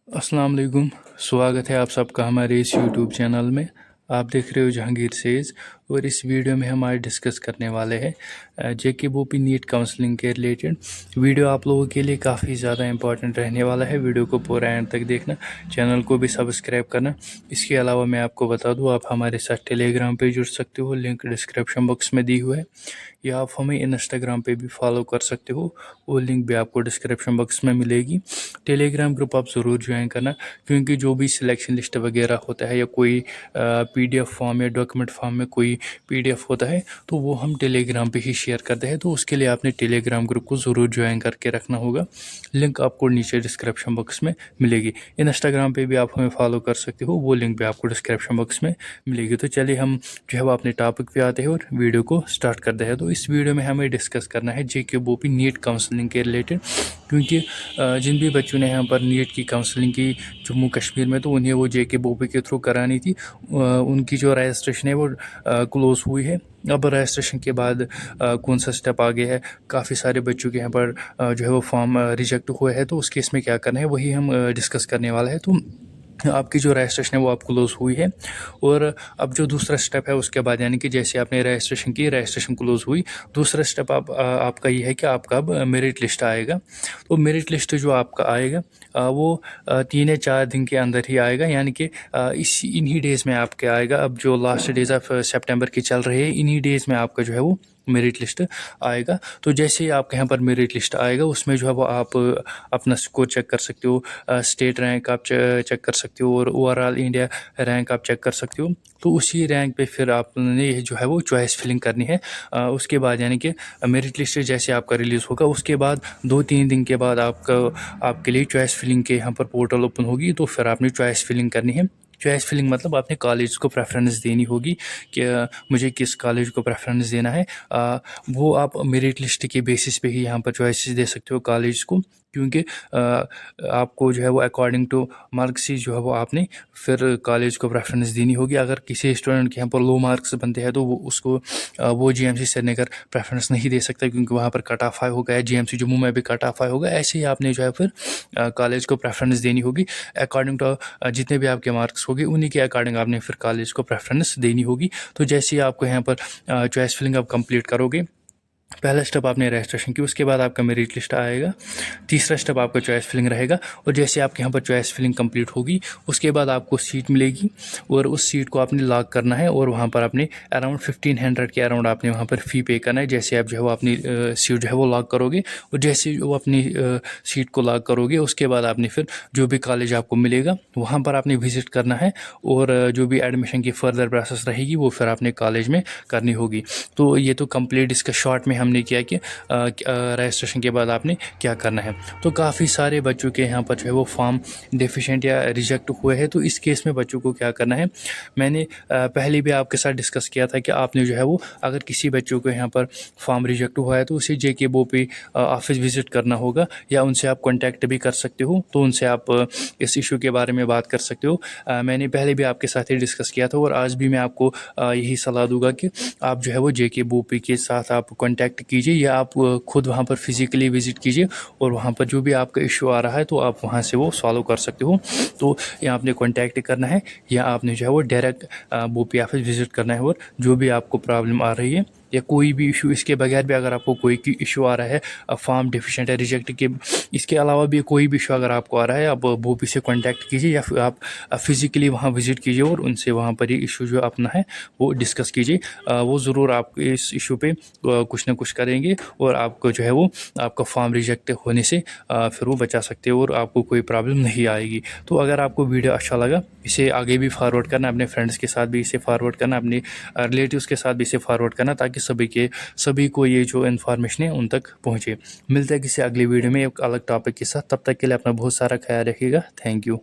अस्सलाम वालेकुम। स्वागत है आप सबका हमारे इस यूट्यूब चैनल में। आप देख रहे हो जहांगीर सेज, और इस वीडियो में हम आज डिस्कस करने वाले हैं जेके बोपी नीट काउंसलिंग के रिलेटेड। वीडियो आप लोगों के लिए काफ़ी ज़्यादा इंपॉर्टेंट रहने वाला है। वीडियो को पूरा एंड तक देखना, चैनल को भी सब्सक्राइब करना। इसके अलावा मैं आपको बता दूं, आप हमारे साथ टेलीग्राम पे जुड़ सकते हो, लिंक डिस्क्रिप्शन बॉक्स में दी हुई है, या आप हमें इंस्टाग्राम पे भी फॉलो कर सकते हो, वो लिंक भी आपको डिस्क्रिप्शन बॉक्स में मिलेगी। टेलीग्राम ग्रुप आप ज़रूर ज्वाइन करना, क्योंकि जो भी सिलेक्शन लिस्ट वगैरह होता है या कोई पीडीएफ फॉर्म या डॉक्यूमेंट फॉर्म में कोई पीडीएफ होता है तो वो हम टेलीग्राम पे ही शेयर करते हैं। तो उसके लिए आपने टेलीग्राम ग्रुप को ज़रूर ज्वाइन करके रखना होगा। लिंक आपको नीचे डिस्क्रिप्शन बॉक्स में मिलेगी। इंस्टाग्राम पे भी आप हमें फॉलो कर सकते हो, वो लिंक भी आपको डिस्क्रिप्शन बॉक्स में मिलेगी। तो चलिए हम जो है वो अपने टॉपिक पे आते हैं और वीडियो को स्टार्ट करते हैं। तो इस वीडियो में हमें डिस्कस करना है जेके बोपी नीट काउंसलिंग के रिलेटेड, क्योंकि जिन भी बच्चों ने यहाँ पर नीट की काउंसलिंग की जम्मू कश्मीर में, तो उन्हें वो जेके बोपी के थ्रू करानी थी। उनकी जो रजिस्ट्रेशन है वो क्लोज़ हुई है। अब रजिस्ट्रेशन के बाद कौन सा स्टेप आगे है, काफ़ी सारे बच्चों के यहाँ पर जो है वो फॉर्म रिजेक्ट हुए हैं, तो उस केस में क्या करना है वही हम डिस्कस करने वाला है। तो आपकी जो रजिस्ट्रेशन है वो आप क्लोज़ हुई है, और अब जो दूसरा स्टेप है उसके बाद, यानी कि जैसे आपने रजिस्ट्रेशन की, रजिस्ट्रेशन क्लोज़ हुई, दूसरा स्टेप आपका ये है कि आपका अब मेरिट लिस्ट आएगा। तो मेरिट लिस्ट जो आपका आएगा वो 3 या 4 दिन के अंदर ही आएगा, यानी कि इन्हीं डेज़ में आपके आएगा। अब जो लास्ट डेज़ ऑफ सितंबर की चल रही है, इन्हीं डेज़ में आपका जो है वो मेरिट लिस्ट आएगा। तो जैसे ही आपके यहाँ पर मेरिट लिस्ट आएगा, उसमें जो है वो आप अपना स्कोर चेक कर सकते हो, स्टेट रैंक आप चेक कर सकते हो, और ओवरऑल इंडिया रैंक आप चेक कर सकते हो। तो उसी रैंक पे फिर आपने जो है वो चॉइस फिलिंग करनी है। उसके बाद यानी कि मेरिट लिस्ट जैसे आपका रिलीज़ होगा, उसके बाद 2-3 दिन के बाद आपके लिए चॉइस फिलिंग के यहाँ पर पोर्टल ओपन होगी। तो फिर आपने चॉइस फिलिंग करनी है। चॉइस फिलिंग मतलब आपने कॉलेज को प्रेफरेंस देनी होगी कि मुझे किस कॉलेज को प्रेफरेंस देना है। वो आप मेरिट लिस्ट के बेसिस पे ही यहाँ पर चॉइसेस दे सकते हो कॉलेज को, क्योंकि आपको जो है वो अकॉर्डिंग टू मार्क्स ही जो है वो आपने फिर कॉलेज को प्रेफरेंस देनी होगी। अगर किसी स्टूडेंट के यहाँ पर लो मार्क्स बनते हैं तो वो जीएमसी श्रीनगर प्रेफरेंस नहीं दे सकता, क्योंकि वहाँ पर कट ऑफ हाई होगा, या जीएमसी जम्मू में भी कट ऑफ हाई होगा। ऐसे ही आपने जो है फिर कॉलेज को प्रेफरेंस देनी होगी अकॉर्डिंग टू जितने भी आपके मार्क्स होंगे, उन्हीं के अकॉर्डिंग आपने फिर कॉलेज को प्रेफरेंस देनी होगी। तो जैसे ही आपको यहाँ पर चॉइस फिलिंग आप कंप्लीट करोगे, पहला स्टेप आपने रजिस्ट्रेशन की, उसके बाद आपका मेरिट लिस्ट आएगा, तीसरा स्टेप आपका चॉइस फिलिंग रहेगा। और जैसे आपके यहाँ पर चॉइस फिलिंग कंप्लीट होगी, उसके बाद आपको सीट मिलेगी, और उस सीट को आपने लॉक करना है, और वहाँ पर आपने अराउंड 1500 के अराउंड आपने वहाँ पर फ़ी पे करना है। जैसे आप जो है वो अपनी सीट जो है वो लॉक करोगे, और जैसे वो अपनी सीट को लॉक करोगे, उसके बाद आपने फिर जो भी कॉलेज आपको मिलेगा वहाँ पर आपने विज़िट करना है, और जो भी एडमिशन की फर्दर प्रोसेस रहेगी वो फिर आपने कॉलेज में करनी होगी। तो ये तो कंप्लीट इसका शॉर्ट में हमने किया कि रजिस्ट्रेशन के बाद आपने क्या करना है। तो काफ़ी सारे बच्चों के यहाँ पर जो है वो फॉर्म डेफिशिएंट या रिजेक्ट हुए हैं। तो इस केस में बच्चों को क्या करना है, मैंने पहले भी आपके साथ डिस्कस किया था कि आपने जो है वो, अगर किसी बच्चों को यहाँ पर फॉर्म रिजेक्ट हुआ है तो उसे जेके बोपी ऑफिस विज़िट करना होगा, या उनसे आप कॉन्टैक्ट भी कर सकते हो। तो उनसे आप इस इशू के बारे में बात कर सकते हो। मैंने पहले भी आपके साथ ही डिस्कस किया था, और आज भी मैं आपको यही सलाह दूंगा कि आप जो है वो जेके बोपी के साथ आप कॉन्टैक्ट कीजिए, या आप खुद वहाँ पर फिज़िकली विज़िट कीजिए, और वहाँ पर जो भी आपका इशू आ रहा है तो आप वहाँ से वो सॉल्व कर सकते हो। तो या आपने कॉन्टैक्ट करना है, या आपने जो है वो डायरेक्ट बोपी ऑफिस विज़िट करना है, और जो भी आपको प्रॉब्लम आ रही है या कोई भी इशू, इसके बगैर भी अगर आपको कोई इशू आ रहा है, फॉर्म डिफिशिएंट है, रिजेक्ट के, इसके अलावा भी कोई भी इशू अगर आपको आ रहा है, आप बोपी से कांटेक्ट कीजिए, या फिर आप फिज़िकली वहाँ विज़िट कीजिए, और उनसे वहाँ पर ये इशू जो अपना है वो डिस्कस कीजिए। वो ज़रूर आप इस इशू पे कुछ ना कुछ करेंगे, और आपको जो है वो आपका फॉर्म रिजेक्ट होने से फिर वो बचा सकते हो, और आपको कोई प्रॉब्लम नहीं आएगी। तो अगर आपको वीडियो अच्छा लगा, इसे आगे भी फॉरवर्ड करना, अपने फ्रेंड्स के साथ भी इसे फॉरवर्ड करना, अपने रिलेटिव्स के साथ भी इसे फॉरवर्ड करना, ताकि सभी को ये जो इन्फॉर्मेशन है उन तक पहुँचे। मिलता है किसी अगली वीडियो में एक अलग टॉपिक के साथ। तब तक के लिए अपना बहुत सारा ख्याल रखिएगा। Thank you.